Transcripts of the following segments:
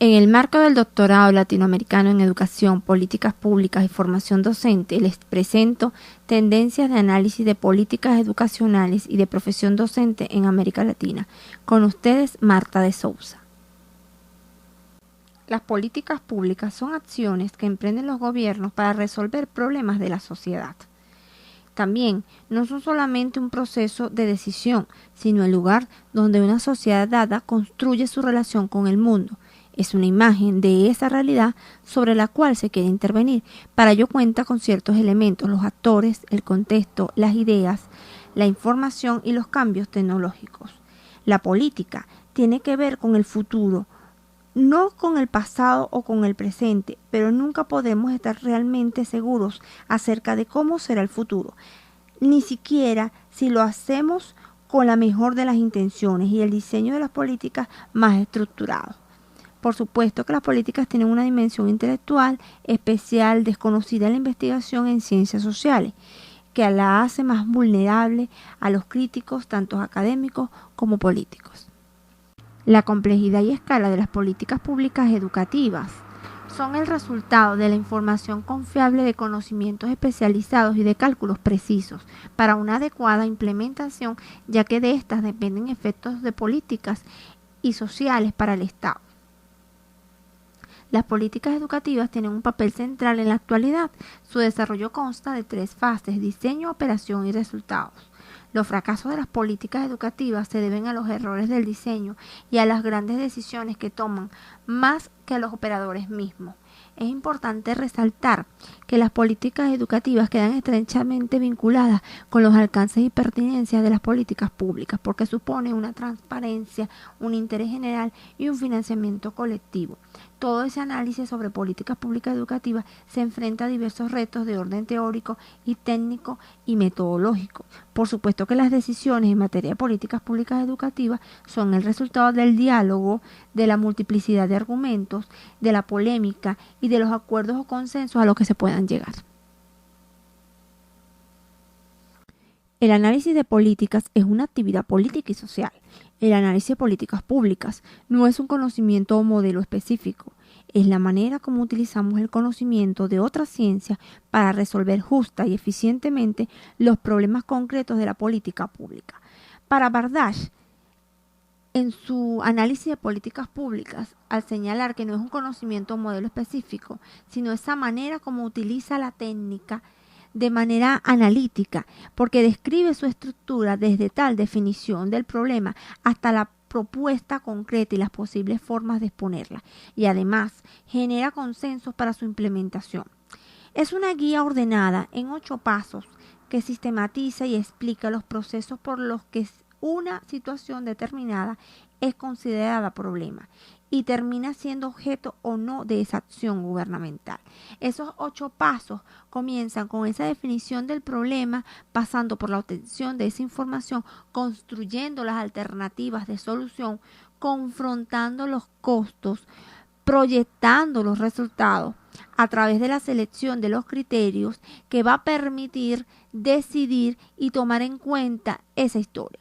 En el marco del doctorado latinoamericano en Educación, Políticas Públicas y Formación Docente, les presento tendencias de análisis de políticas educacionales y de profesión docente en América Latina. Con ustedes, Marta de Souza. Las políticas públicas son acciones que emprenden los gobiernos para resolver problemas de la sociedad. También no son solamente un proceso de decisión, sino el lugar donde una sociedad dada construye su relación con el mundo. Es una imagen de esa realidad sobre la cual se quiere intervenir. Para ello cuenta con ciertos elementos, los actores, el contexto, las ideas, la información y los cambios tecnológicos. La política tiene que ver con el futuro, no con el pasado o con el presente, pero nunca podemos estar realmente seguros acerca de cómo será el futuro, ni siquiera si lo hacemos con la mejor de las intenciones y el diseño de las políticas más estructurado. Por supuesto que las políticas tienen una dimensión intelectual especial desconocida en la investigación en ciencias sociales, que la hace más vulnerable a los críticos, tanto académicos como políticos. La complejidad y escala de las políticas públicas educativas son el resultado de la información confiable de conocimientos especializados y de cálculos precisos para una adecuada implementación, ya que de estas dependen efectos de políticas y sociales para el Estado. Las políticas educativas tienen un papel central en la actualidad. Su desarrollo consta de 3 fases: diseño, operación y resultados. Los fracasos de las políticas educativas se deben a los errores del diseño y a las grandes decisiones que toman, más que a los operadores mismos. Es importante resaltar que las políticas educativas quedan estrechamente vinculadas con los alcances y pertinencias de las políticas públicas, porque supone una transparencia, un interés general y un financiamiento colectivo. Todo ese análisis sobre políticas públicas educativas se enfrenta a diversos retos de orden teórico y técnico y metodológico. Por supuesto que las decisiones en materia de políticas públicas educativas son el resultado del diálogo, de la multiplicidad de argumentos, de la polémica y de los acuerdos o consensos a los que se puedan llegar. El análisis de políticas es una actividad política y social. El análisis de políticas públicas no es un conocimiento o modelo específico, es la manera como utilizamos el conocimiento de otra ciencia para resolver justa y eficientemente los problemas concretos de la política pública. Para Bardach, en su análisis de políticas públicas, al señalar que no es un conocimiento o modelo específico, sino esa manera como utiliza la técnica de manera analítica, porque describe su estructura desde tal definición del problema hasta la propuesta concreta y las posibles formas de exponerla, y además genera consensos para su implementación. Es una guía ordenada en 8 pasos que sistematiza y explica los procesos por los que una situación determinada es considerada problema y termina siendo objeto o no de esa acción gubernamental. Esos 8 pasos comienzan con esa definición del problema, pasando por la obtención de esa información, construyendo las alternativas de solución, confrontando los costos, proyectando los resultados a través de la selección de los criterios que va a permitir decidir y tomar en cuenta esa historia.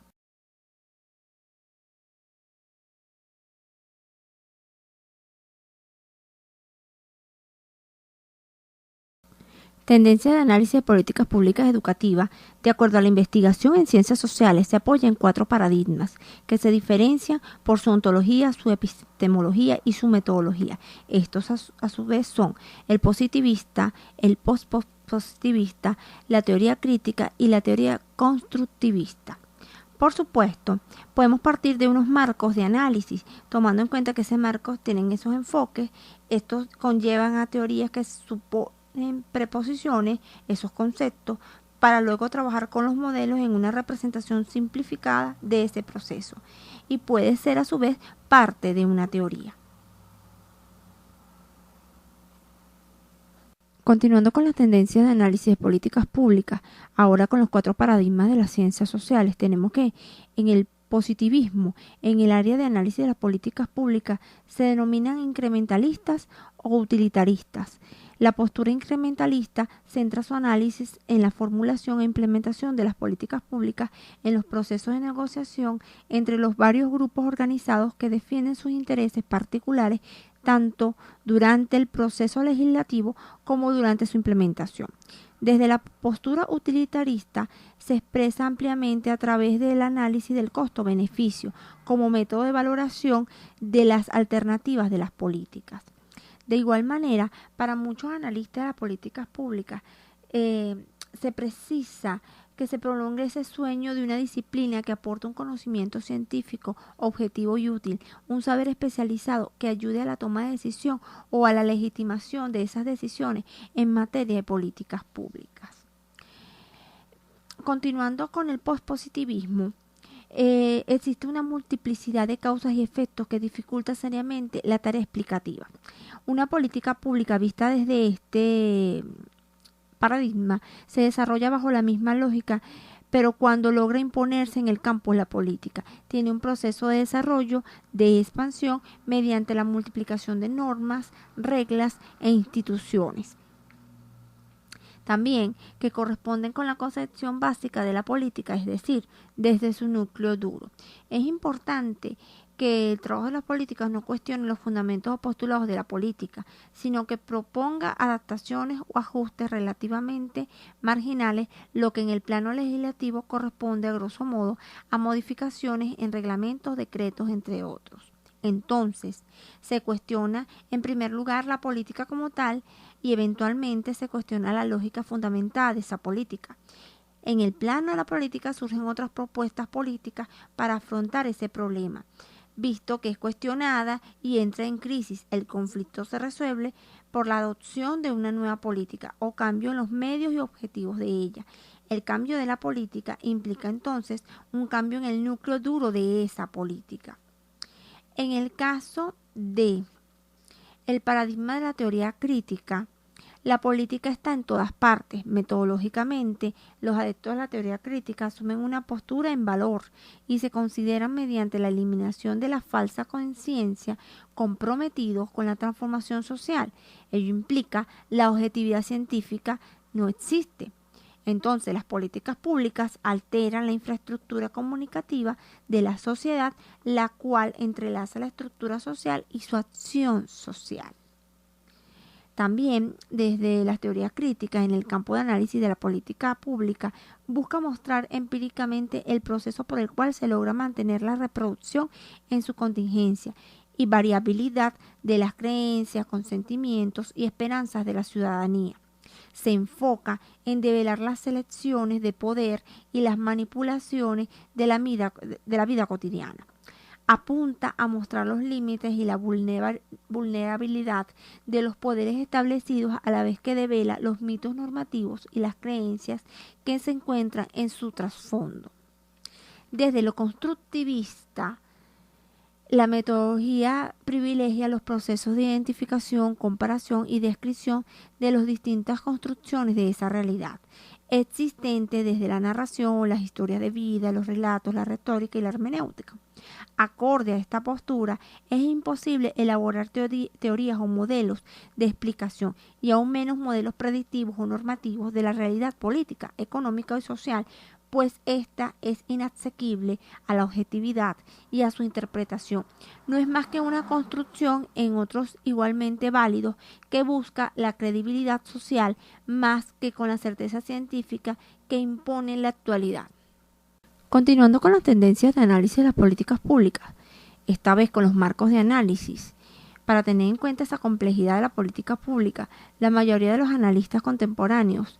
Tendencia de análisis de políticas públicas educativas, de acuerdo a la investigación en ciencias sociales, se apoya en 4 paradigmas que se diferencian por su ontología, su epistemología y su metodología. Estos a su vez son el positivista, el postpositivista, la teoría crítica y la teoría constructivista. Por supuesto, podemos partir de unos marcos de análisis, tomando en cuenta que esos marcos tienen esos enfoques. Estos conllevan a teorías que en preposiciones, esos conceptos, para luego trabajar con los modelos en una representación simplificada de ese proceso, y puede ser a su vez parte de una teoría. Continuando con las tendencias de análisis de políticas públicas, ahora con los 4 paradigmas de las ciencias sociales, tenemos que en el positivismo, en el área de análisis de las políticas públicas, se denominan incrementalistas o utilitaristas. La postura incrementalista centra su análisis en la formulación e implementación de las políticas públicas en los procesos de negociación entre los varios grupos organizados que defienden sus intereses particulares tanto durante el proceso legislativo como durante su implementación. Desde la postura utilitarista se expresa ampliamente a través del análisis del costo-beneficio como método de valoración de las alternativas de las políticas. De igual manera, para muchos analistas de las políticas públicas, se precisa que se prolongue ese sueño de una disciplina que aporta un conocimiento científico, objetivo y útil, un saber especializado que ayude a la toma de decisión o a la legitimación de esas decisiones en materia de políticas públicas. Continuando con el pospositivismo, existe una multiplicidad de causas y efectos que dificulta seriamente la tarea explicativa. Una política pública vista desde este paradigma se desarrolla bajo la misma lógica, pero cuando logra imponerse en el campo de la política, tiene un proceso de desarrollo, de expansión, mediante la multiplicación de normas, reglas e instituciones. También que corresponden con la concepción básica de la política, es decir, desde su núcleo duro. Es importante que el trabajo de las políticas no cuestione los fundamentos o postulados de la política, sino que proponga adaptaciones o ajustes relativamente marginales, lo que en el plano legislativo corresponde, a grosso modo, a modificaciones en reglamentos, decretos, entre otros. Entonces, se cuestiona en primer lugar la política como tal y eventualmente se cuestiona la lógica fundamental de esa política. En el plano de la política surgen otras propuestas políticas para afrontar ese problema. Visto que es cuestionada y entra en crisis, el conflicto se resuelve por la adopción de una nueva política o cambio en los medios y objetivos de ella. El cambio de la política implica entonces un cambio en el núcleo duro de esa política. En el caso de el paradigma de la teoría crítica, la política está en todas partes. Metodológicamente, los adeptos de la teoría crítica asumen una postura en valor y se consideran mediante la eliminación de la falsa conciencia comprometidos con la transformación social. Ello implica la objetividad científica no existe. Entonces, las políticas públicas alteran la infraestructura comunicativa de la sociedad, la cual entrelaza la estructura social y su acción social. También, desde las teorías críticas en el campo de análisis de la política pública, busca mostrar empíricamente el proceso por el cual se logra mantener la reproducción en su contingencia y variabilidad de las creencias, consentimientos y esperanzas de la ciudadanía. Se enfoca en develar las selecciones de poder y las manipulaciones de la vida cotidiana. Apunta a mostrar los límites y la vulnerabilidad de los poderes establecidos, a la vez que devela los mitos normativos y las creencias que se encuentran en su trasfondo. Desde lo constructivista, la metodología privilegia los procesos de identificación, comparación y descripción de las distintas construcciones de esa realidad existente, desde la narración, las historias de vida, los relatos, la retórica y la hermenéutica. Acorde a esta postura, es imposible elaborar teorías o modelos de explicación y aún menos modelos predictivos o normativos de la realidad política, económica y social, pues ésta es inasequible a la objetividad y a su interpretación. No es más que una construcción en otros igualmente válidos que busca la credibilidad social más que con la certeza científica que impone la actualidad. Continuando con las tendencias de análisis de las políticas públicas, esta vez con los marcos de análisis. Para tener en cuenta esa complejidad de la política pública, la mayoría de los analistas contemporáneos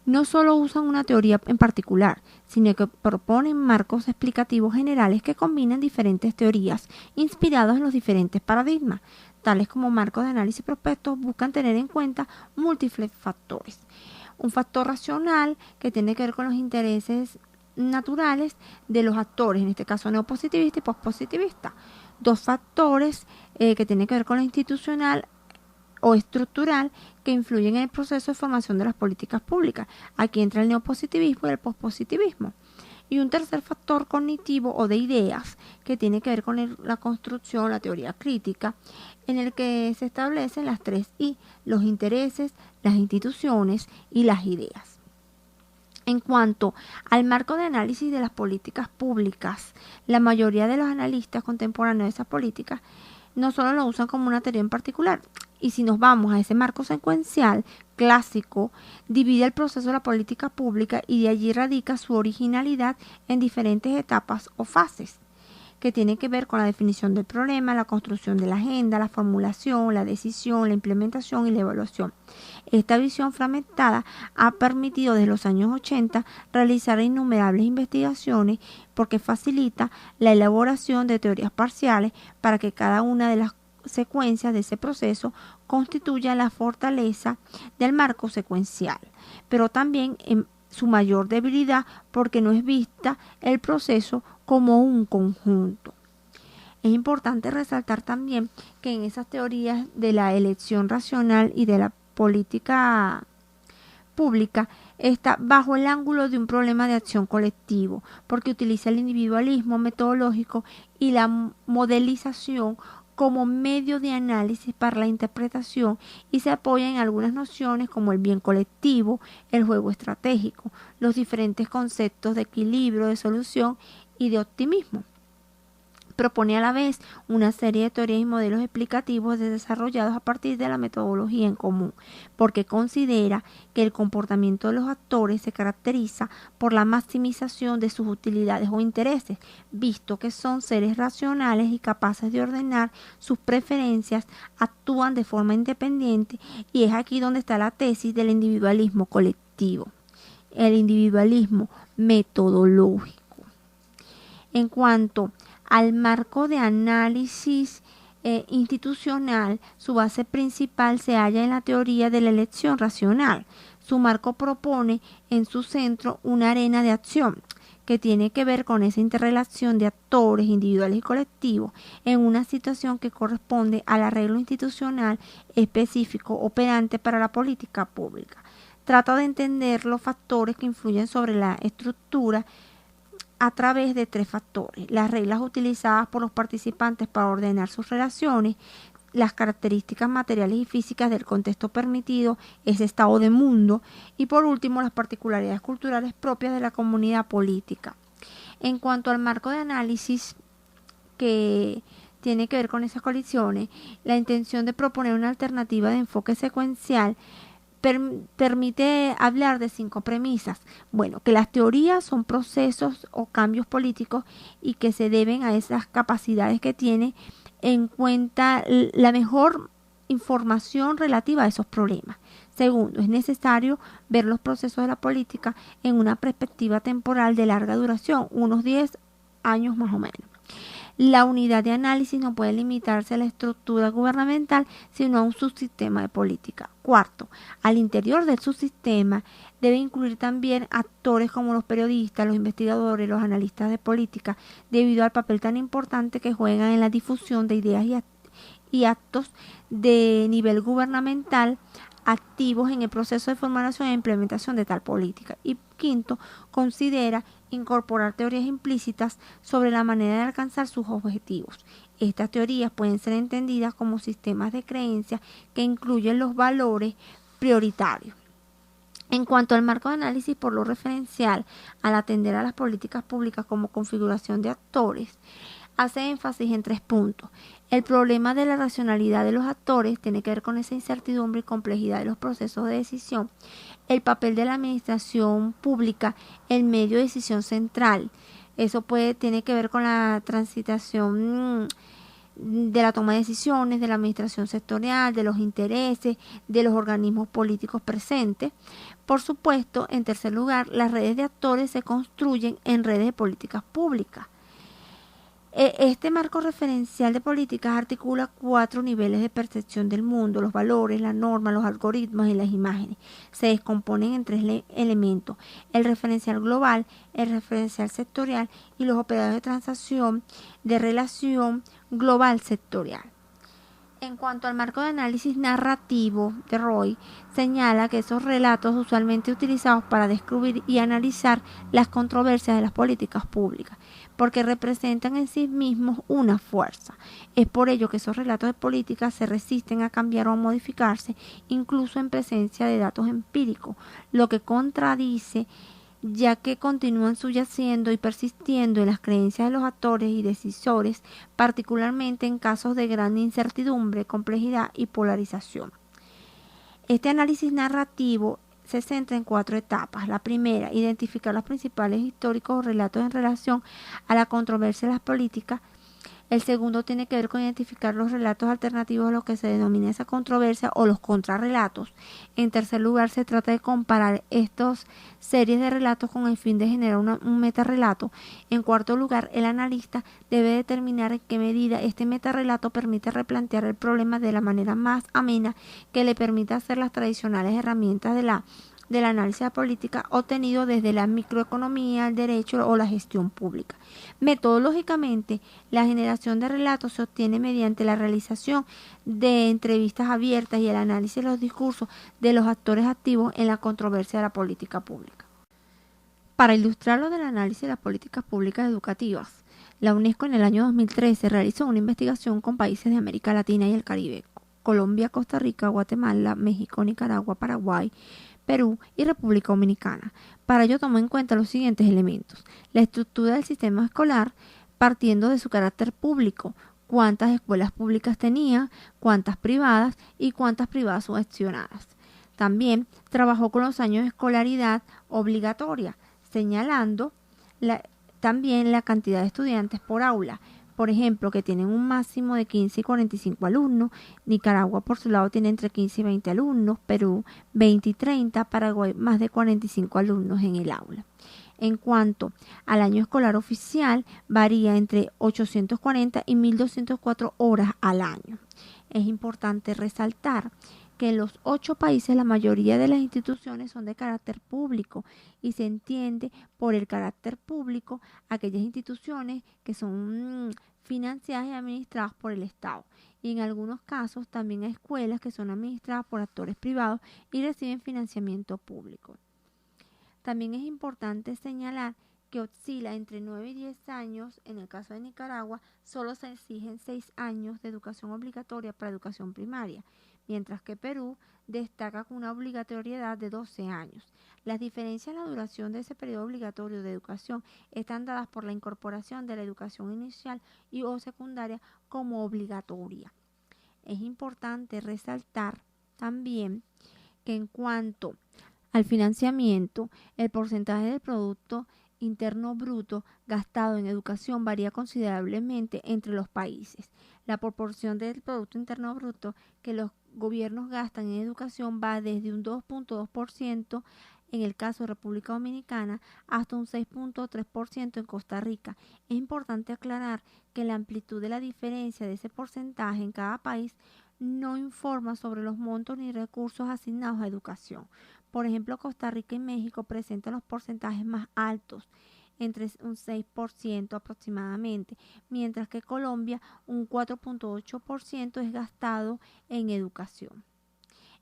no solo usan una teoría en particular, sino que proponen marcos explicativos generales que combinan diferentes teorías inspiradas en los diferentes paradigmas. Tales como marcos de análisis prospectos buscan tener en cuenta múltiples factores. Un factor racional que tiene que ver con los intereses naturales de los actores, en este caso neopositivista y pospositivista. Dos factores que tienen que ver con lo institucional o estructural que influyen en el proceso de formación de las políticas públicas. Aquí entra el neopositivismo y el pospositivismo. Y un tercer factor cognitivo o de ideas que tiene que ver con la construcción, la teoría crítica, en el que se establecen las 3 I, los intereses, las instituciones y las ideas. En cuanto al marco de análisis de las políticas públicas, la mayoría de los analistas contemporáneos de esas políticas no solo lo usan como una teoría en particular, y si nos vamos a ese marco secuencial clásico, divide el proceso de la política pública y de allí radica su originalidad en diferentes etapas o fases, que tiene que ver con la definición del problema, la construcción de la agenda, la formulación, la decisión, la implementación y la evaluación. Esta visión fragmentada ha permitido desde los años 80 realizar innumerables investigaciones porque facilita la elaboración de teorías parciales para que cada una de las secuencias de ese proceso constituya la fortaleza del marco secuencial, pero también en su mayor debilidad porque no es vista el proceso como un conjunto. Es importante resaltar también que en esas teorías de la elección racional y de la política pública está bajo el ángulo de un problema de acción colectivo, porque utiliza el individualismo metodológico y la modelización como medio de análisis para la interpretación y se apoya en algunas nociones como el bien colectivo, el juego estratégico, los diferentes conceptos de equilibrio, de solución y de optimismo. Propone a la vez una serie de teorías y modelos explicativos desarrollados a partir de la metodología en común, porque considera que el comportamiento de los actores se caracteriza por la maximización de sus utilidades o intereses, visto que son seres racionales y capaces de ordenar sus preferencias, actúan de forma independiente, y es aquí donde está la tesis del individualismo colectivo, el individualismo metodológico. En cuanto al marco de análisis institucional, su base principal se halla en la teoría de la elección racional. Su marco propone en su centro una arena de acción que tiene que ver con esa interrelación de actores individuales y colectivos en una situación que corresponde al arreglo institucional específico operante para la política pública. Trata de entender los factores que influyen sobre la estructura a través de 3 factores: las reglas utilizadas por los participantes para ordenar sus relaciones, las características materiales y físicas del contexto permitido, ese estado de mundo, y por último las particularidades culturales propias de la comunidad política. En cuanto al marco de análisis que tiene que ver con esas colisiones, la intención de proponer una alternativa de enfoque secuencial permite hablar de 5 premisas. Bueno, que las teorías son procesos o cambios políticos y que se deben a esas capacidades que tiene en cuenta la mejor información relativa a esos problemas. Segundo, es necesario ver los procesos de la política en una perspectiva temporal de larga duración, unos 10 años más o menos. La unidad de análisis no puede limitarse a la estructura gubernamental, sino a un subsistema de política. Cuarto, al interior del subsistema debe incluir también actores como los periodistas, los investigadores, los analistas de política, debido al papel tan importante que juegan en la difusión de ideas y actos de nivel gubernamental activos en el proceso de formulación e implementación de tal política. Y quinto, considera incorporar teorías implícitas sobre la manera de alcanzar sus objetivos. Estas teorías pueden ser entendidas como sistemas de creencias que incluyen los valores prioritarios. En cuanto al marco de análisis por lo referencial al atender a las políticas públicas como configuración de actores, hace énfasis en 3 puntos. El problema de la racionalidad de los actores tiene que ver con esa incertidumbre y complejidad de los procesos de decisión. El papel de la administración pública, el medio de decisión central. Eso tiene que ver con la transitación de la toma de decisiones, de la administración sectorial, de los intereses, de los organismos políticos presentes. Por supuesto, en tercer lugar, las redes de actores se construyen en redes de políticas públicas. Este marco referencial de políticas articula 4 niveles de percepción del mundo: los valores, las normas, los algoritmos y las imágenes. Se descomponen en 3 elementos: el referencial global, el referencial sectorial y los operadores de transacción de relación global sectorial. En cuanto al marco de análisis narrativo de Roy, señala que esos relatos usualmente utilizados para descubrir y analizar las controversias de las políticas públicas, porque representan en sí mismos una fuerza. Es por ello que esos relatos de política se resisten a cambiar o a modificarse, incluso en presencia de datos empíricos, lo que contradice ya que continúan subyaciendo y persistiendo en las creencias de los actores y decisores, particularmente en casos de gran incertidumbre, complejidad y polarización. Este análisis narrativo se centra en 4 etapas. La primera, identificar los principales históricos o relatos en relación a la controversia de las políticas. El segundo tiene que ver con identificar los relatos alternativos a lo que se denomina esa controversia o los contrarrelatos. En tercer lugar, se trata de comparar estas series de relatos con el fin de generar un metarrelato. En cuarto lugar, el analista debe determinar en qué medida este metarrelato permite replantear el problema de la manera más amena que le permita hacer las tradicionales herramientas del análisis de la política obtenido desde la microeconomía, el derecho o la gestión pública. Metodológicamente, la generación de relatos se obtiene mediante la realización de entrevistas abiertas y el análisis de los discursos de los actores activos en la controversia de la política pública. Para ilustrar lo del análisis de las políticas públicas educativas, la UNESCO en el año 2013 realizó una investigación con países de América Latina y el Caribe, Colombia, Costa Rica, Guatemala, México, Nicaragua, Paraguay, Perú y República Dominicana. Para ello tomó en cuenta los siguientes elementos: la estructura del sistema escolar, partiendo de su carácter público, cuántas escuelas públicas tenía, cuántas privadas y cuántas privadas subvencionadas. También trabajó con los años de escolaridad obligatoria, señalando también la cantidad de estudiantes por aula. Por ejemplo, que tienen un máximo de 15 y 45 alumnos. Nicaragua, por su lado, tiene entre 15 y 20 alumnos. Perú, 20 y 30. Paraguay, más de 45 alumnos en el aula. En cuanto al año escolar oficial, varía entre 840 y 1.204 horas al año. Es importante resaltar que en los 8 países la mayoría de las instituciones son de carácter público y se entiende por el carácter público aquellas instituciones que son financiadas y administradas por el Estado, y en algunos casos también hay escuelas que son administradas por actores privados y reciben financiamiento público. También es importante señalar que oscila entre 9 y 10 años. En el caso de Nicaragua, solo se exigen 6 años de educación obligatoria para educación primaria, mientras que Perú destaca con una obligatoriedad de 12 años. Las diferencias en la duración de ese periodo obligatorio de educación están dadas por la incorporación de la educación inicial y o secundaria como obligatoria. Es importante resaltar también que en cuanto al financiamiento, el porcentaje del Producto Interno Bruto gastado en educación varía considerablemente entre los países. La proporción del Producto Interno Bruto que los gobiernos gastan en educación va desde un 2.2% en el caso de República Dominicana hasta un 6.3% en Costa Rica. Es importante aclarar que la amplitud de la diferencia de ese porcentaje en cada país no informa sobre los montos ni recursos asignados a educación. Por ejemplo, Costa Rica y México presentan los porcentajes más altos, entre un 6% aproximadamente, mientras que Colombia un 4.8% es gastado en educación.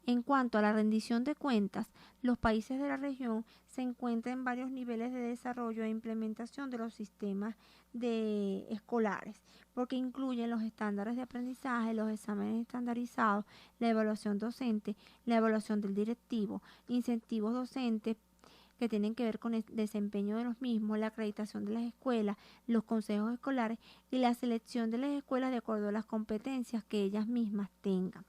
En cuanto a la rendición de cuentas, los países de la región se encuentran en varios niveles de desarrollo e implementación de los sistemas escolares, porque incluyen los estándares de aprendizaje, los exámenes estandarizados, la evaluación docente, la evaluación del directivo, incentivos docentes que tienen que ver con el desempeño de los mismos, la acreditación de las escuelas, los consejos escolares y la selección de las escuelas de acuerdo a las competencias que ellas mismas tengan.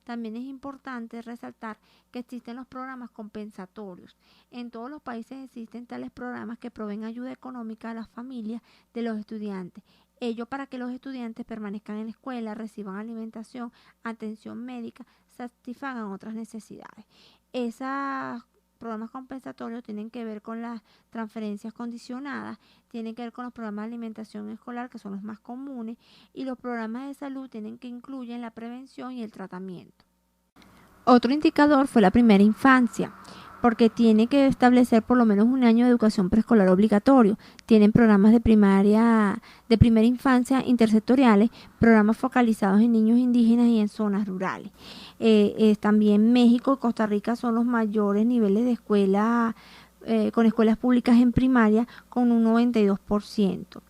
También es importante resaltar que existen los programas compensatorios. En todos los países existen tales programas que proveen ayuda económica a las familias de los estudiantes. Ello para que los estudiantes permanezcan en la escuela, reciban alimentación, atención médica, satisfagan otras necesidades. Esos programas compensatorios tienen que ver con las transferencias condicionadas, tienen que ver con los programas de alimentación escolar, que son los más comunes, y los programas de salud tienen que incluir la prevención y el tratamiento. Otro indicador fue la primera infancia, porque tiene que establecer por lo menos un año de educación preescolar obligatorio. Tienen programas de primera infancia intersectoriales, programas focalizados en niños indígenas y en zonas rurales. También México y Costa Rica son los mayores niveles de escuela con escuelas públicas en primaria con un 92%.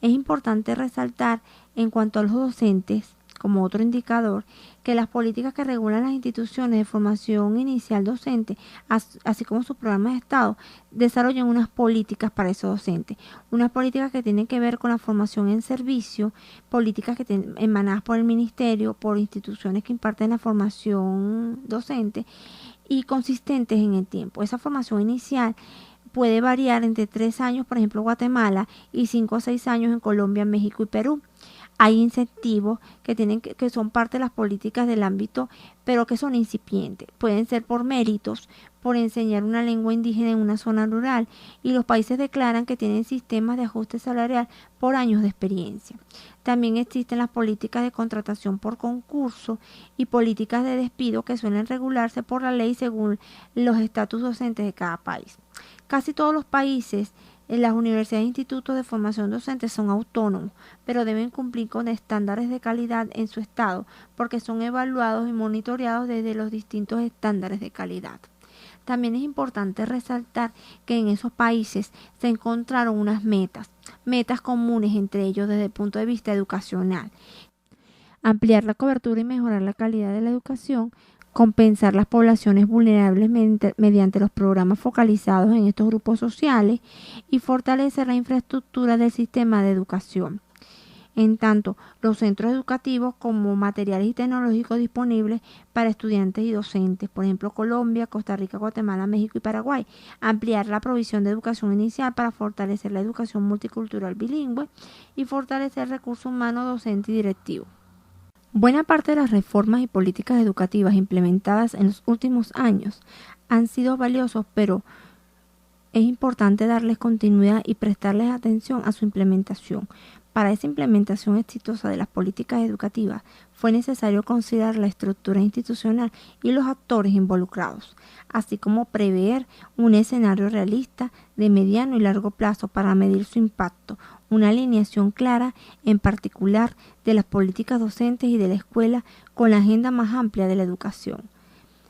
Es importante resaltar en cuanto a los docentes, como otro indicador, que las políticas que regulan las instituciones de formación inicial docente, así como sus programas de Estado, desarrollan unas políticas para esos docentes. Unas políticas que tienen que ver con la formación en servicio, políticas que emanadas por el ministerio, por instituciones que imparten la formación docente y consistentes en el tiempo. Esa formación inicial puede variar entre 3 años, por ejemplo, Guatemala, y 5 o 6 años en Colombia, México y Perú. Hay incentivos que son parte de las políticas del ámbito, pero que son incipientes. Pueden ser por méritos, por enseñar una lengua indígena en una zona rural, y los países declaran que tienen sistemas de ajuste salarial por años de experiencia. También existen las políticas de contratación por concurso y políticas de despido que suelen regularse por la ley según los estatus docentes de cada país. Casi todos los países, las universidades e institutos de formación docente son autónomos, pero deben cumplir con estándares de calidad en su estado, porque son evaluados y monitoreados desde los distintos estándares de calidad. También es importante resaltar que en esos países se encontraron unas metas comunes entre ellos desde el punto de vista educacional. Ampliar la cobertura y mejorar la calidad de la educación, compensar las poblaciones vulnerables mediante los programas focalizados en estos grupos sociales y fortalecer la infraestructura del sistema de educación. En tanto, los centros educativos como materiales y tecnológicos disponibles para estudiantes y docentes, por ejemplo, Colombia, Costa Rica, Guatemala, México y Paraguay. Ampliar la provisión de educación inicial para fortalecer la educación multicultural bilingüe y fortalecer el recurso humano docente y directivo. Buena parte de las reformas y políticas educativas implementadas en los últimos años han sido valiosos, pero es importante darles continuidad y prestarles atención a su implementación. Para esa implementación exitosa de las políticas educativas fue necesario considerar la estructura institucional y los actores involucrados, así como prever un escenario realista de mediano y largo plazo para medir su impacto, una alineación clara en particular de las políticas docentes y de la escuela con la agenda más amplia de la educación.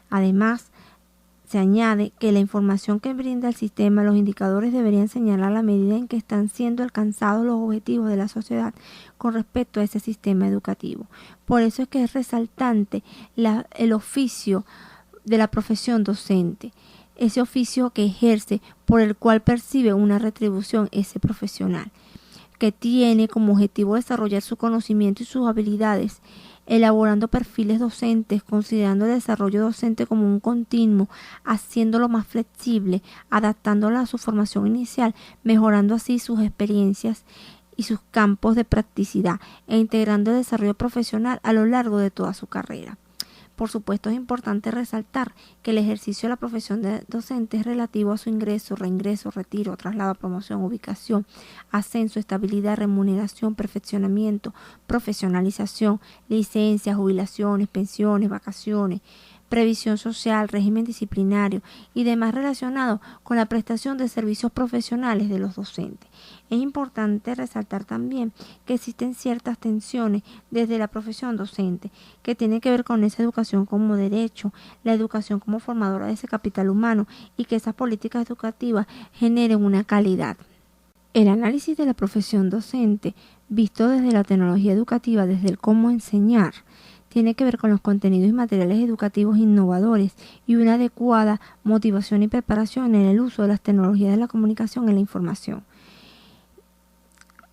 Además, se añade que la información que brinda el sistema, los indicadores deberían señalar la medida en que están siendo alcanzados los objetivos de la sociedad con respecto a ese sistema educativo. Por eso es que es resaltante el oficio de la profesión docente, ese oficio que ejerce por el cual percibe una retribución ese profesional, que tiene como objetivo desarrollar su conocimiento y sus habilidades, elaborando perfiles docentes, considerando el desarrollo docente como un continuo, haciéndolo más flexible, adaptándolo a su formación inicial, mejorando así sus experiencias y sus campos de practicidad e integrando el desarrollo profesional a lo largo de toda su carrera. Por supuesto, es importante resaltar que el ejercicio de la profesión de docente es relativo a su ingreso, reingreso, retiro, traslado, promoción, ubicación, ascenso, estabilidad, remuneración, perfeccionamiento, profesionalización, licencias, jubilaciones, pensiones, vacaciones, previsión social, régimen disciplinario y demás relacionados con la prestación de servicios profesionales de los docentes. Es importante resaltar también que existen ciertas tensiones desde la profesión docente que tienen que ver con esa educación como derecho, la educación como formadora de ese capital humano y que esas políticas educativas generen una calidad. El análisis de la profesión docente, visto desde la tecnología educativa, desde el cómo enseñar, tiene que ver con los contenidos y materiales educativos innovadores y una adecuada motivación y preparación en el uso de las tecnologías de la comunicación y la información.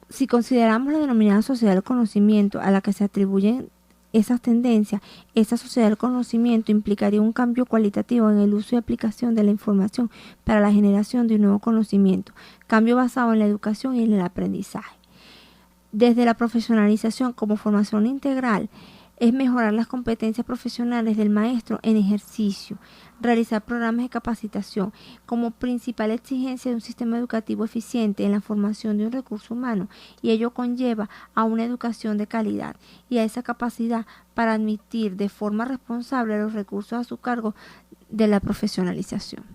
Si consideramos la denominada sociedad del conocimiento a la que se atribuyen esas tendencias, esa sociedad del conocimiento implicaría un cambio cualitativo en el uso y aplicación de la información para la generación de un nuevo conocimiento, cambio basado en la educación y en el aprendizaje. Desde la profesionalización como formación integral, es mejorar las competencias profesionales del maestro en ejercicio, realizar programas de capacitación como principal exigencia de un sistema educativo eficiente en la formación de un recurso humano, y ello conlleva a una educación de calidad y a esa capacidad para admitir de forma responsable los recursos a su cargo de la profesionalización.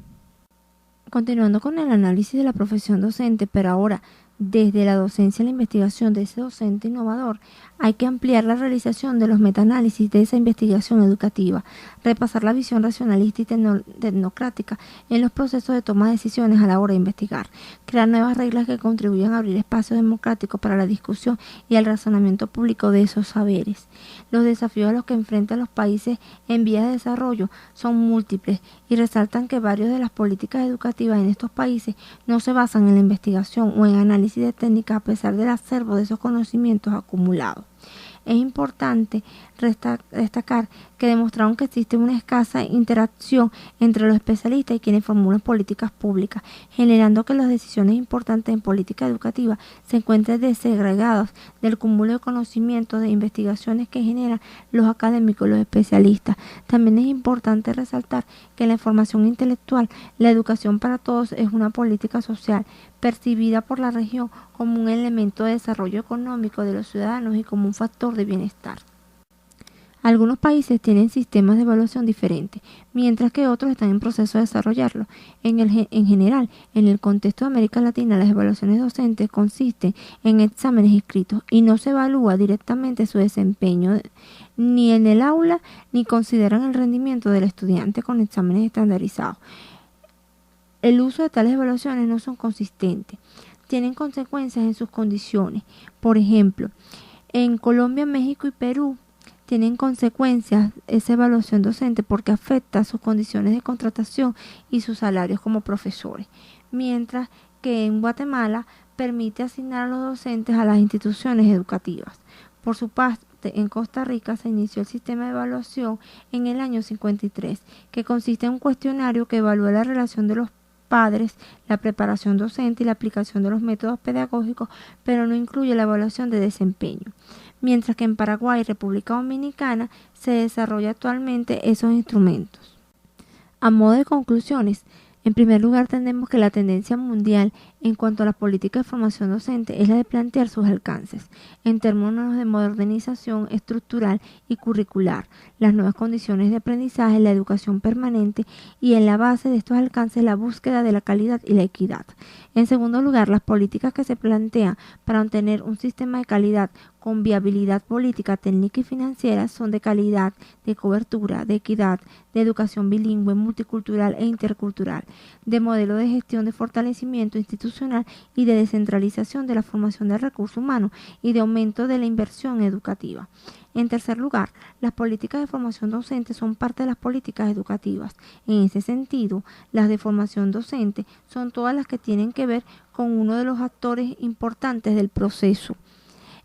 Continuando con el análisis de la profesión docente, pero ahora desde la docencia a la investigación de ese docente innovador, hay que ampliar la realización de los metaanálisis de esa investigación educativa, repasar la visión racionalista y tecnocrática en los procesos de toma de decisiones a la hora de investigar, crear nuevas reglas que contribuyan a abrir espacios democráticos para la discusión y el razonamiento público de esos saberes. Los desafíos a los que enfrentan los países en vías de desarrollo son múltiples y resaltan que varias de las políticas educativas en estos países no se basan en la investigación o en análisis de técnicas a pesar del acervo de esos conocimientos acumulados. Es importante destacar que demostraron que existe una escasa interacción entre los especialistas y quienes formulan políticas públicas, generando que las decisiones importantes en política educativa se encuentren desagregadas del cúmulo de conocimientos de investigaciones que generan los académicos y los especialistas. También es importante resaltar que en la formación intelectual, la educación para todos es una política social percibida por la región como un elemento de desarrollo económico de los ciudadanos y como un factor de bienestar. Algunos países tienen sistemas de evaluación diferentes, mientras que otros están en proceso de desarrollarlo. En general, en el contexto de América Latina, las evaluaciones docentes consisten en exámenes escritos y no se evalúa directamente su desempeño ni en el aula ni consideran el rendimiento del estudiante con exámenes estandarizados. El uso de tales evaluaciones no son consistentes, tienen consecuencias en sus condiciones. Por ejemplo, en Colombia, México y Perú tienen consecuencias esa evaluación docente porque afecta sus condiciones de contratación y sus salarios como profesores, mientras que en Guatemala permite asignar a los docentes a las instituciones educativas. Por su parte, en Costa Rica se inició el sistema de evaluación en el año 53, que consiste en un cuestionario que evalúa la relación de los padres, la preparación docente y la aplicación de los métodos pedagógicos, pero no incluye la evaluación de desempeño. Mientras que en Paraguay y República Dominicana se desarrolla actualmente esos instrumentos. A modo de conclusiones, en primer lugar tenemos que la tendencia mundial en cuanto a la política de formación docente es la de plantear sus alcances en términos de modernización estructural y curricular, las nuevas condiciones de aprendizaje, la educación permanente y en la base de estos alcances la búsqueda de la calidad y la equidad. En segundo lugar, las políticas que se plantean para obtener un sistema de calidad con viabilidad política, técnica y financiera son de calidad, de cobertura, de equidad, de educación bilingüe, multicultural e intercultural, de modelo de gestión de fortalecimiento institucional y de descentralización de la formación del recurso humano y de aumento de la inversión educativa. En tercer lugar, las políticas de formación docente son parte de las políticas educativas. En ese sentido, las de formación docente son todas las que tienen que ver con uno de los actores importantes del proceso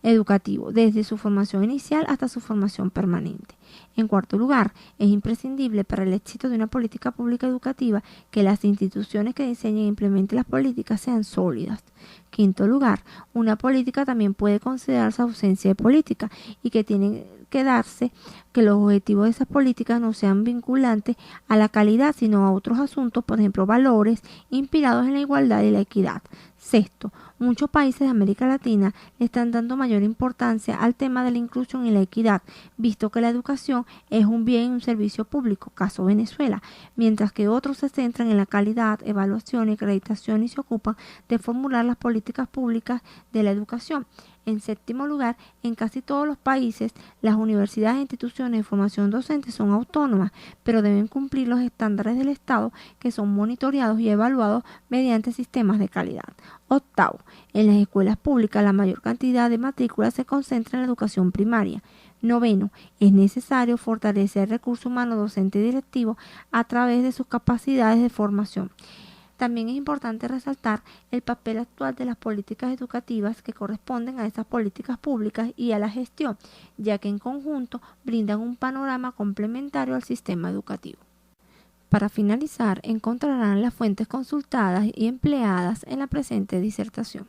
educativo, desde su formación inicial hasta su formación permanente. En cuarto lugar, es imprescindible para el éxito de una política pública educativa que las instituciones que diseñen e implementen las políticas sean sólidas. Quinto lugar, una política también puede considerarse ausencia de política y que tiene que darse que los objetivos de esas políticas no sean vinculantes a la calidad, sino a otros asuntos, por ejemplo, valores inspirados en la igualdad y la equidad. Sexto, muchos países de América Latina le están dando mayor importancia al tema de la inclusión y la equidad, visto que la educación es un bien y un servicio público, caso Venezuela, mientras que otros se centran en la calidad, evaluación y acreditación y se ocupan de formular las políticas públicas de la educación. En séptimo lugar, en casi todos los países, las universidades e instituciones de formación docente son autónomas, pero deben cumplir los estándares del Estado que son monitoreados y evaluados mediante sistemas de calidad. Octavo, en las escuelas públicas la mayor cantidad de matrículas se concentra en la educación primaria. Noveno, es necesario fortalecer el recurso humano docente y directivo a través de sus capacidades de formación. También es importante resaltar el papel actual de las políticas educativas que corresponden a esas políticas públicas y a la gestión, ya que en conjunto brindan un panorama complementario al sistema educativo. Para finalizar, encontrarán las fuentes consultadas y empleadas en la presente disertación.